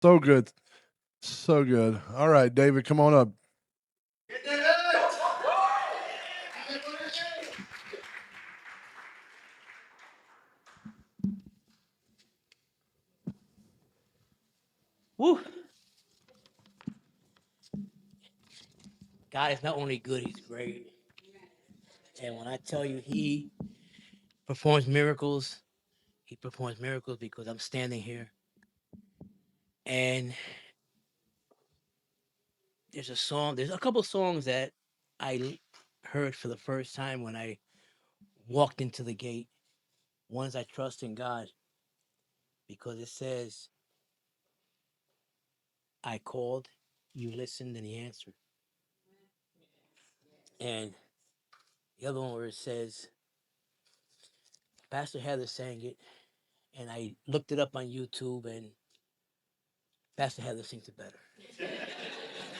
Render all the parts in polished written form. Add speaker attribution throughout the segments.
Speaker 1: So good. So good. All right, David, come on up.
Speaker 2: Woo. God is not only good, he's great. And when I tell you he performs miracles, he performs miracles because I'm standing here. And there's a couple songs that I heard for the first time when I walked into the gate. One is I Trust in God because it says, I called, you listened, and he answered. And the other one where it says, Pastor Heather sang it, and I looked it up on YouTube, and Pastor Heather sings it better.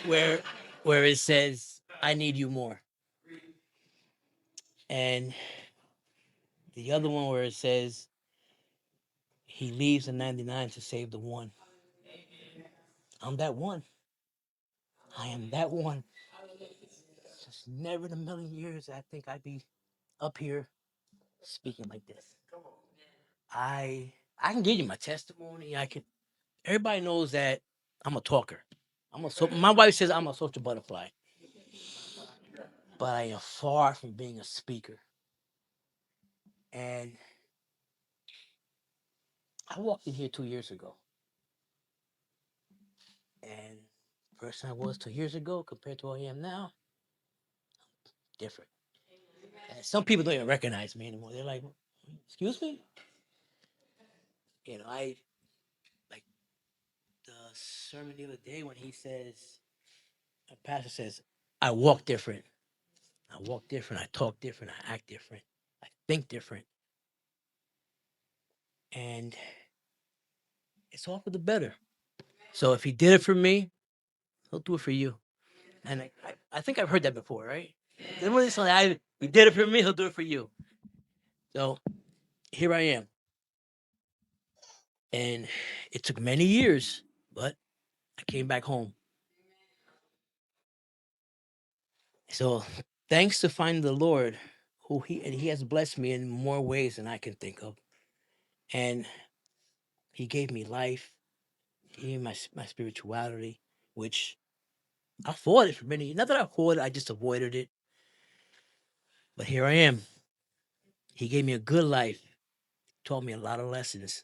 Speaker 2: Where where it says, I need you more. And the other one where it says, he leaves the 99 to save the one. I'm that one. I am that one. Just never in a million years I think I'd be up here speaking like this. I can give you my testimony. Everybody knows that I'm a talker. My wife says I'm a social butterfly, but I am far from being a speaker. And I walked in here 2 years ago, and the person I was 2 years ago compared to who I am now, different. And some people don't even recognize me anymore. They're like, "Excuse me," I like the sermon the other day when he says, a pastor says, "I walk different. I walk different. I talk different. I act different. I think different." And it's all for the better. So if he did it for me, he'll do it for you. And I think I've heard that before, right? He did it for me, he'll do it for you. So here I am. And it took many years, but I came back home. So thanks to finding the Lord, he has blessed me in more ways than I can think of. And he gave me life. He gave me my spirituality, which I fought it for many. Not that I fought it, I just avoided it. But here I am. He gave me a good life. Taught me a lot of lessons.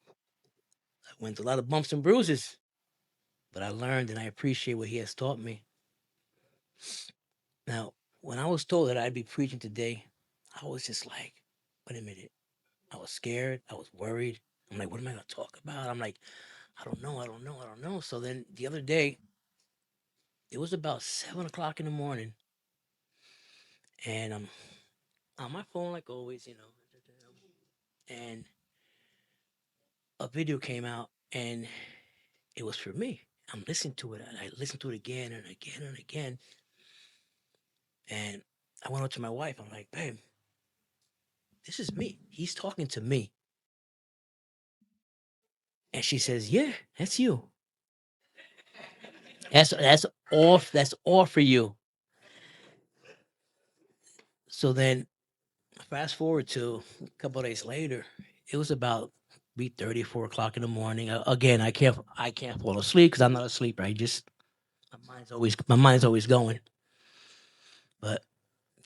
Speaker 2: I went through a lot of bumps and bruises, but I learned and I appreciate what he has taught me. Now, when I was told that I'd be preaching today, I was just like, wait a minute. I was scared. I was worried. I'm like, what am I going to talk about? I'm like, I don't know. I don't know. I don't know. So then the other day, it was about 7 o'clock in the morning, and I'm on my phone like always. And a video came out, and it was for me. I'm listening to it, and I listened to it again and again and again. And I went up to my wife. I'm like, babe, this is me. He's talking to me. And she says, yeah, that's you. That's all for you. So then fast forward to a couple of days later, it was about 3:30, 4 o'clock in the morning. Again, I can't fall asleep because I'm not a sleeper. My mind's always going. But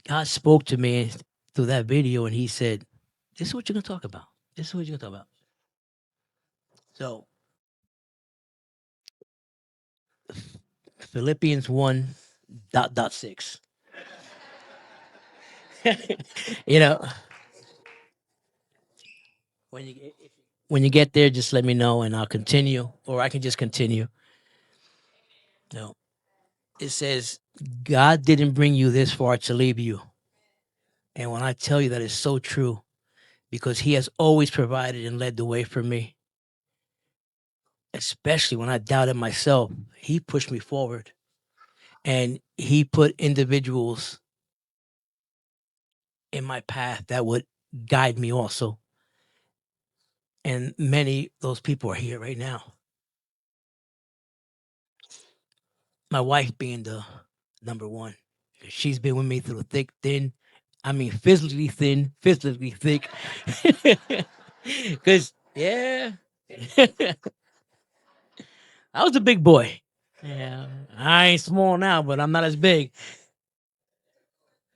Speaker 2: God spoke to me through that video, and he said, this is what you're gonna talk about. This is what you're gonna talk about. So Philippians 1:6. you know, when you get there, just let me know and I'll continue, or I can just continue. No, it says God didn't bring you this far to leave you, and when I tell you that is so true, because He has always provided and led the way for me, especially when I doubted myself. He pushed me forward, and He put individuals in my path that would guide me also, and many those people are here right now. my wife being the number one. She's been with me through thick, thin. I mean, physically thin, physically thick. Cause yeah, I was a big boy. Yeah, I ain't small now, but I'm not as big.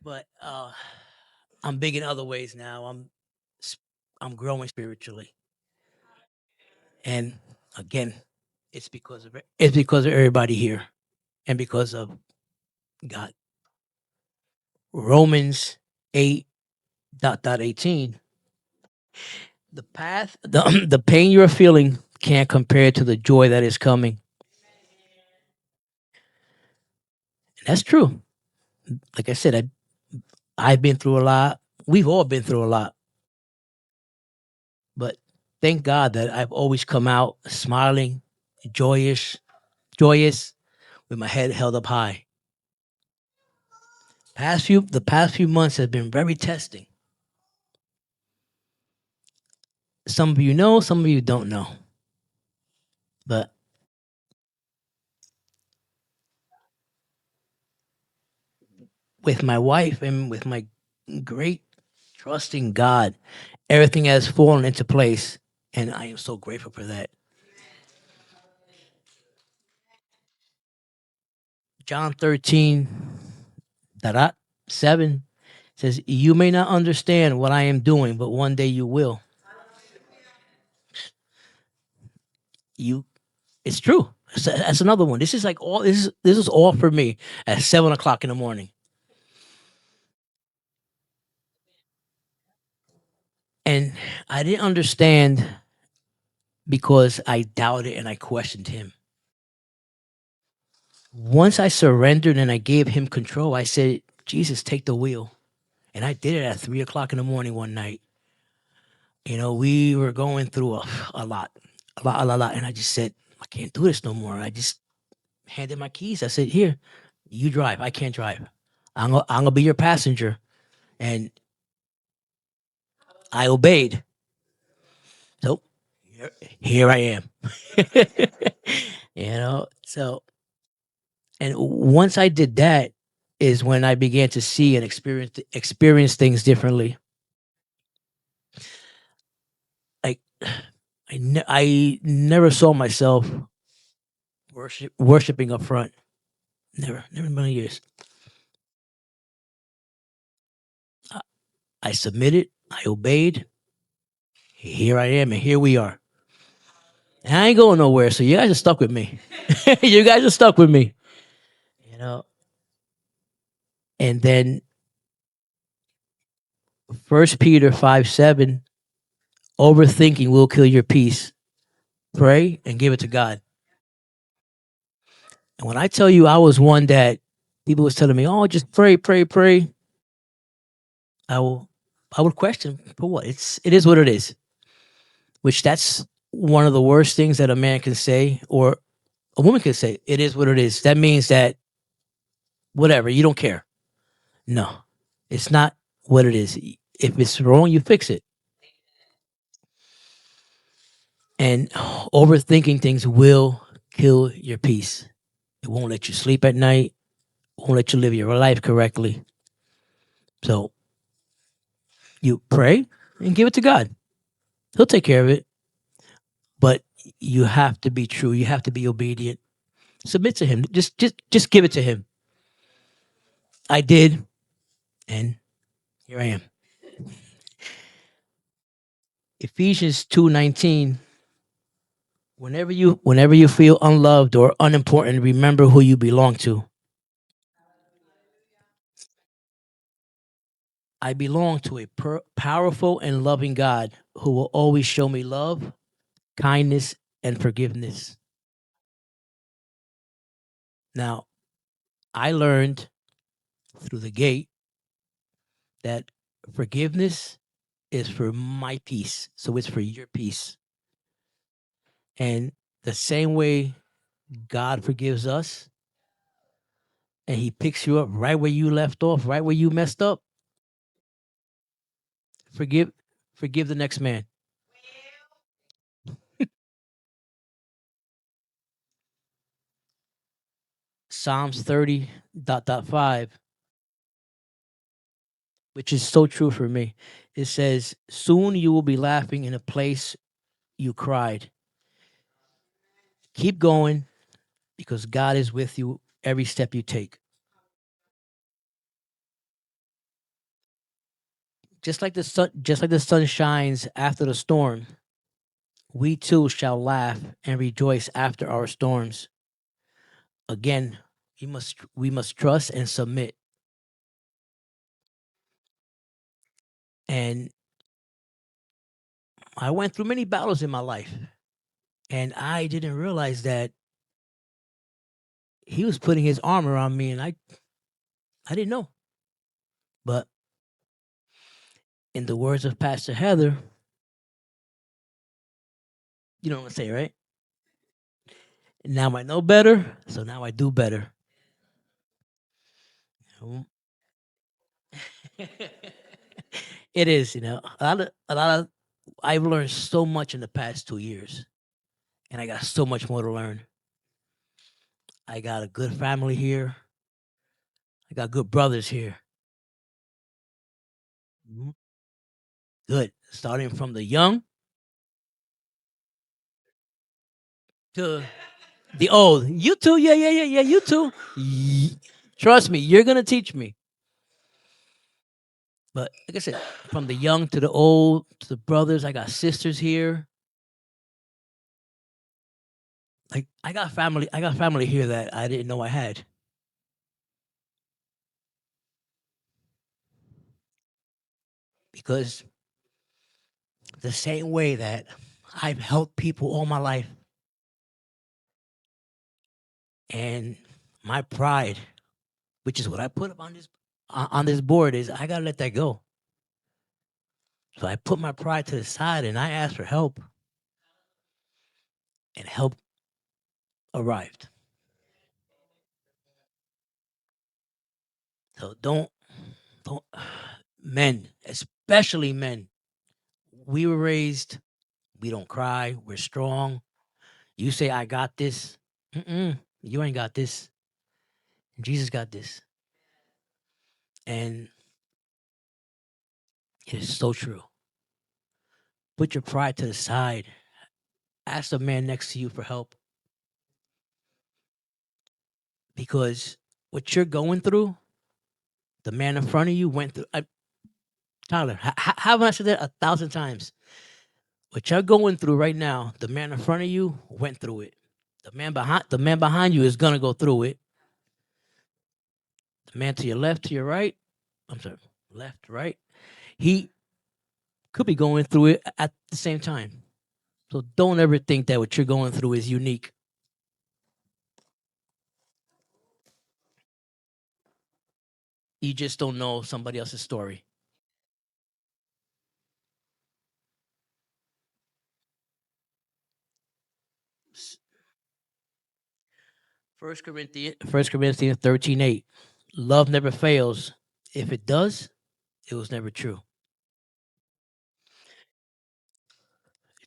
Speaker 2: But I'm big in other ways now. S- I'm growing spiritually, and again, it's because of everybody here, and because of God. Romans 8:18. The path, the pain you're feeling can't compare to the joy that is coming. That's true. Like I said, I've been through a lot. We've all been through a lot, but thank God that I've always come out smiling, joyous, joyous, with my head held up high. The past few months have been very testing. Some of you know, some of you don't know. But with my wife and with my great trusting God, everything has fallen into place, and I am so grateful for that. John 13, dot 7 says, "You may not understand what I am doing, but one day you will." You, it's true. That's another one. This is like all this is all for me at 7 o'clock in the morning, and I didn't understand because I doubted and I questioned him. Once I surrendered and I gave him control, I said, "Jesus, take the wheel." And I did it at 3 o'clock in the morning one night. You know, we were going through a lot, a lot. And I just said, I can't do this no more. I just handed my keys. I said, "Here, you drive. I can't drive. I'm gonna be your passenger." And I obeyed. So here I am. You know, so and once I did that is when I began to see and experience things differently. Like I never saw myself worshiping up front. Never in a million years. I, I submitted. I obeyed. Here I am, and here we are. And I ain't going nowhere. So you guys are stuck with me. You guys are stuck with me. You know. And then 1 Peter 5:7. Overthinking will kill your peace. Pray and give it to God. And when I tell you, I was one that people was telling me, "Oh, just pray, pray, pray." I will. I would question for what? It is what it is. Which that's one of the worst things that a man can say or a woman can say. It is what it is. That means that whatever, you don't care. No, it's not what it is. If it's wrong, you fix it. And overthinking things will kill your peace. It won't let you sleep at night, won't let you live your life correctly. So you pray and give it to God. He'll take care of it. But you have to be true. You have to be obedient. Submit to him. Just give it to him. I did, and here I am. Ephesians 2:19. Whenever you feel unloved or unimportant, remember who you belong to. I belong to a powerful and loving God who will always show me love, kindness, and forgiveness. Now, I learned through the gate that forgiveness is for my peace. So it's for your peace. And the same way God forgives us and he picks you up right where you left off, right where you messed up, forgive forgive the next man. Psalms 30:5, which is so true for me. It says, "Soon you will be laughing in a place you cried." Keep going because God is with you every step you take. Just like the sun shines after the storm, we too shall laugh and rejoice after our storms. Again, we must trust and submit. And I went through many battles in my life, and I didn't realize that he was putting his arm around me, and I didn't know. But in the words of Pastor Heather, you know what I'm saying, right? Now I know better, so now I do better. Mm. It is, a lot of I've learned so much in the past 2 years, and I got so much more to learn. I got a good family here. I got good brothers here. Mhm. Good. Starting from the young to the old. You too. Yeah, yeah, yeah, yeah. You too. Trust me, you're gonna teach me. But like I said, from the young to the old to the brothers, I got sisters here. Like I got family here that I didn't know I had. Because the same way that I've helped people all my life, and my pride, which is what I put up on this board, is I gotta let that go. So I put my pride to the side and I asked for help, and help arrived. So don't men, especially men. We were raised, we don't cry, we're strong. You say I got this. Mm-mm, you ain't got this. Jesus got this. And it is so true. Put your pride to the side. Ask the man next to you for help, because what you're going through, the man in front of you went through. Tyler, haven't I said that 1,000 times? What you're going through right now, the man in front of you went through it. The man behind you is gonna go through it. The man to your left, to your right, I'm sorry, left, right, he could be going through it at the same time. So don't ever think that what you're going through is unique. You just don't know somebody else's story. First Corinthians 13:8. Love never fails. If it does, it was never true.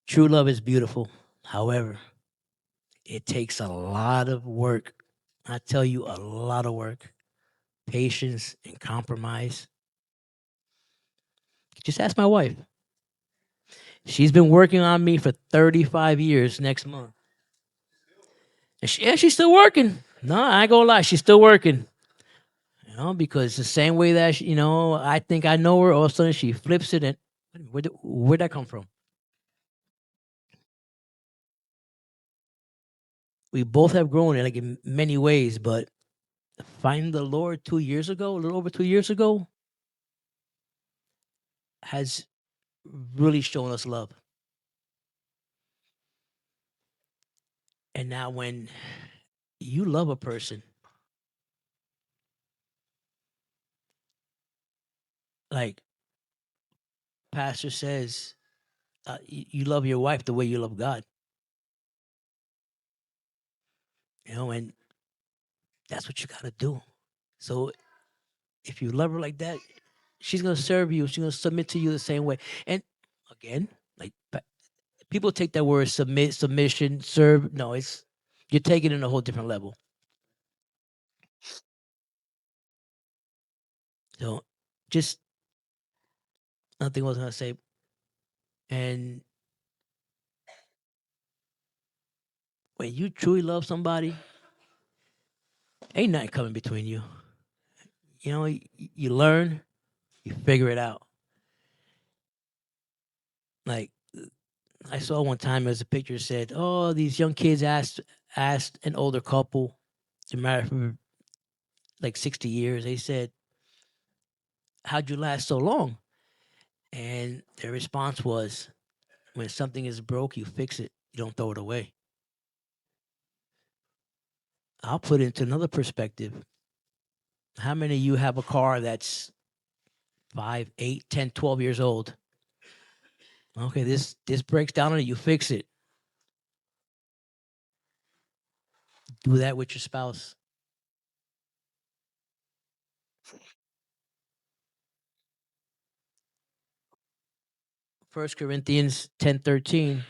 Speaker 2: True love is beautiful. However, it takes a lot of work. I tell you, a lot of work, patience, and compromise. Just ask my wife. She's been working on me for 35 years next month. And she's still working. No, I ain't gonna lie. She's still working. Because the same way that, I think I know her, all of a sudden she flips it. And where'd that come from? We both have grown in, like, in many ways, but finding the Lord 2 years ago, a little over 2 years ago, has really shown us love. And now when you love a person, like Pastor says, you love your wife the way you love God, and that's what you got to do. So if you love her like that, she's going to serve you. She's going to submit to you the same way. And again, like, people take that word submit, submission, serve. No, you're taking it in a whole different level. So just nothing I was gonna say. And when you truly love somebody, ain't nothing coming between you. You know, you learn, you figure it out. Like I saw one time as a picture said, "Oh, these young kids asked an older couple to marry for like 60 years." They said, "How'd you last so long?" And their response was, "When something is broke, you fix it. You don't throw it away." I'll put it into another perspective. How many of you have a car that's 5, 8, 10, 12 years old? Okay, this breaks down and you fix it. Do that with your spouse. First Corinthians 10:13.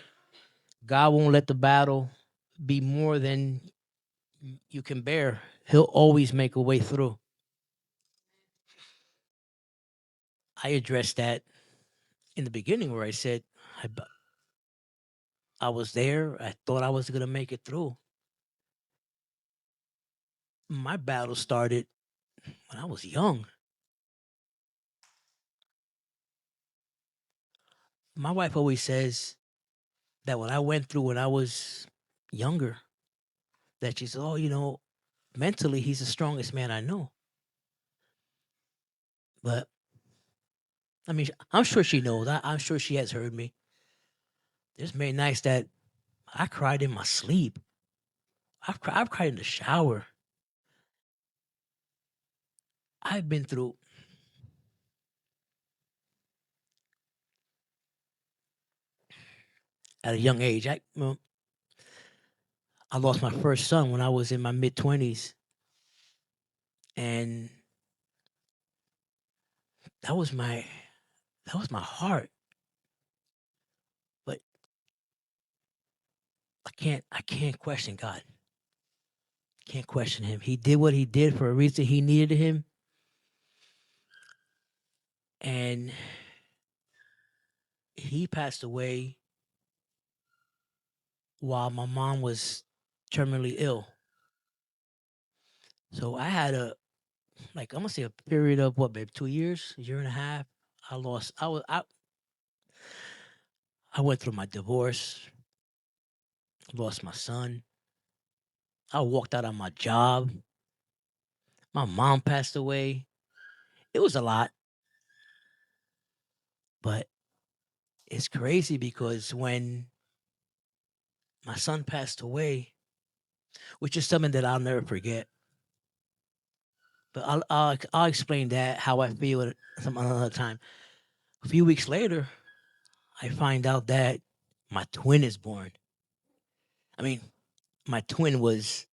Speaker 2: God won't let the battle be more than you can bear. He'll always make a way through. I addressed that in the beginning where I said I, b- I was there. I thought I was going to make it through. My battle started when I was young. My wife always says that what I went through when I was younger, that she said, "Oh, mentally he's the strongest man I know." But I mean, I'm sure she knows. I'm sure she has heard me. There's many nights that I cried in my sleep. I've cried in the shower. I've been through at a young age. I lost my first son when I was in my mid 20s, and that was my that was my heart. But I can't question God. Can't question him. He did what he did for a reason. He needed him, and he passed away while my mom was terminally ill. So I had I'm gonna say a period of what, babe, 2 years, a year and a half. I lost. I went through my divorce, lost my son. I walked out on my job. My mom passed away. It was a lot, but it's crazy because when my son passed away, which is something that I'll never forget, but I'll explain that how I feel at some another time. A few weeks later, I find out that my twin is born. I mean, my twin was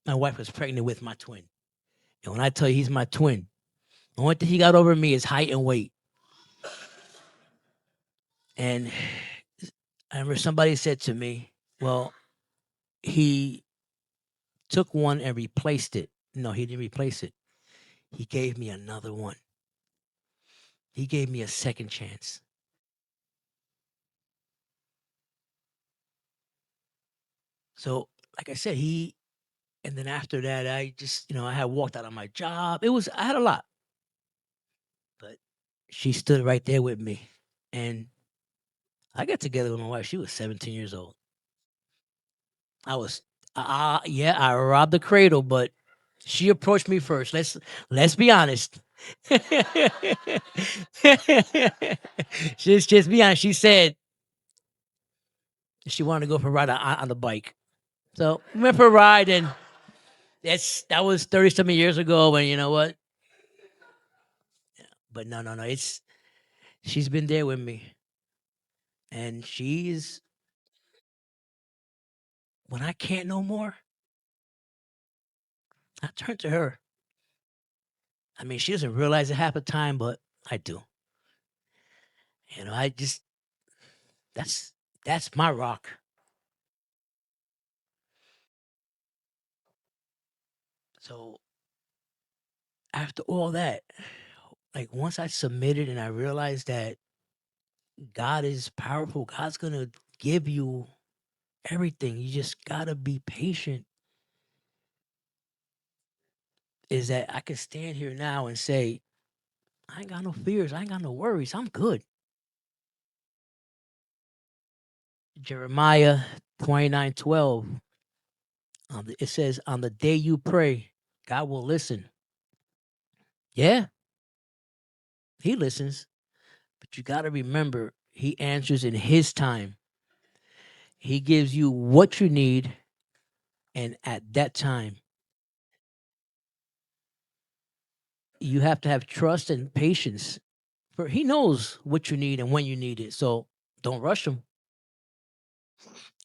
Speaker 2: my wife was pregnant with my twin, and when I tell you he's my twin, the only thing he got over me is height and weight. And I remember somebody said to me, "Well, he took one and replaced it." No, he didn't replace it. He gave me another one. He gave me a second chance. So, like I said, and then after that, I just, I had walked out on my job. I had a lot, but she stood right there with me. And I got together with my wife. She was 17 years old. I was, yeah, I robbed the cradle, but she approached me first. Let's be honest. Just be honest. She said she wanted to go for a ride on the bike. So we went for a ride, and that was 30 something years ago. And you know what? But no, no, no. She's been there with me, and she's when I can't no more, I turn to her. I mean, she doesn't realize it half the time, but I do. I just that's that's my rock. So after all that, like once I submitted and I realized that God is powerful, God's gonna give you everything. You just gotta be patient. Is that I can stand here now and say, I ain't got no fears, I ain't got no worries, I'm good. Jeremiah 29:12. It says, on the day you pray, God will listen. Yeah, he listens. But you got to remember, he answers in his time. He gives you what you need, and at that time, you have to have trust and patience. For he knows what you need and when you need it. So don't rush him.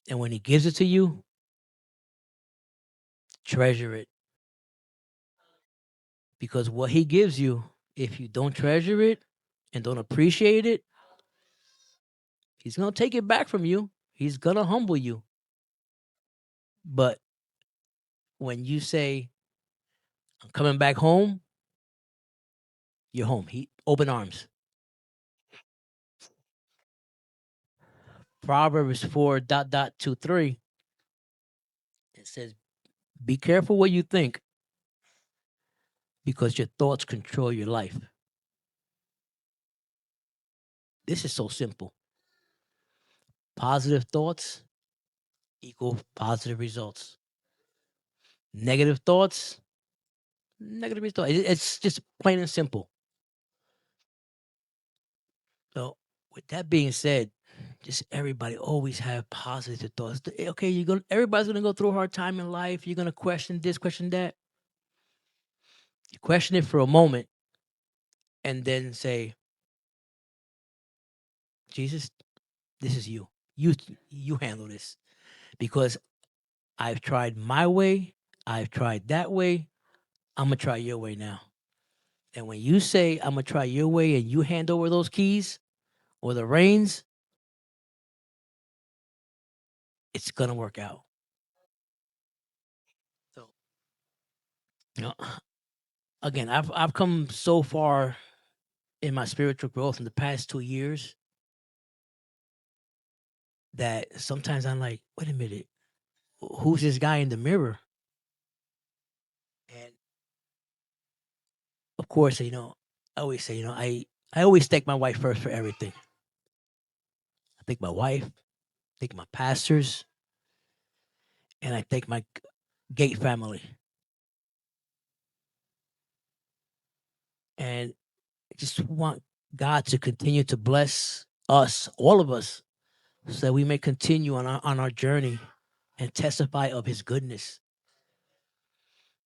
Speaker 2: And when he gives it to you, treasure it. Because what he gives you, if you don't treasure it and don't appreciate it, he's going to take it back from you. He's going to humble you. But when you say, I'm coming back home, you're home. He open arms. Proverbs 4:23. It says, be careful what you think, because your thoughts control your life. This is so simple. Positive thoughts equal positive results. Negative thoughts, negative results. It's just plain and simple. So, with that being said, just everybody always have positive thoughts. Okay, everybody's gonna go through a hard time in life. You're gonna question this, question that. You question it for a moment, and then say, Jesus, this is you. You handle this, because I've tried my way, I've tried that way. I'm gonna try your way now. And when you say I'm gonna try your way and you hand over those keys or the reins, it's gonna work out. So, you know, again, I've come so far in my spiritual growth in the past 2 years that sometimes I'm like, wait a minute, who's this guy in the mirror? And of course, I always say, I always thank my wife first for everything. I thank my wife, thank my pastors, and I thank my Gate family. And I just want God to continue to bless us, all of us, so that we may continue on our journey and testify of his goodness.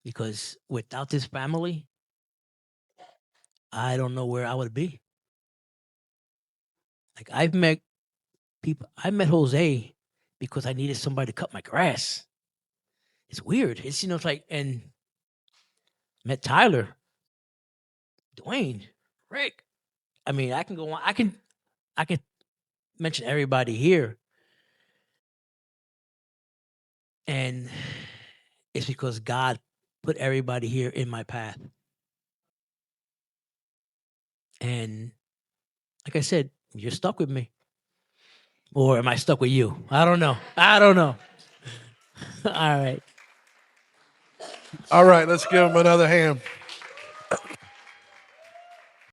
Speaker 2: Because without this family, I don't know where I would be. Like I met Jose because I needed somebody to cut my grass. It's weird. It's like, and met Tyler, Dwayne, Rick. I mean, I can go on. I can mention everybody here, and it's because God put everybody here in my path. And like I said, you're stuck with me. Or am I stuck with you? I don't know. All right.
Speaker 1: All right, let's give him another hand.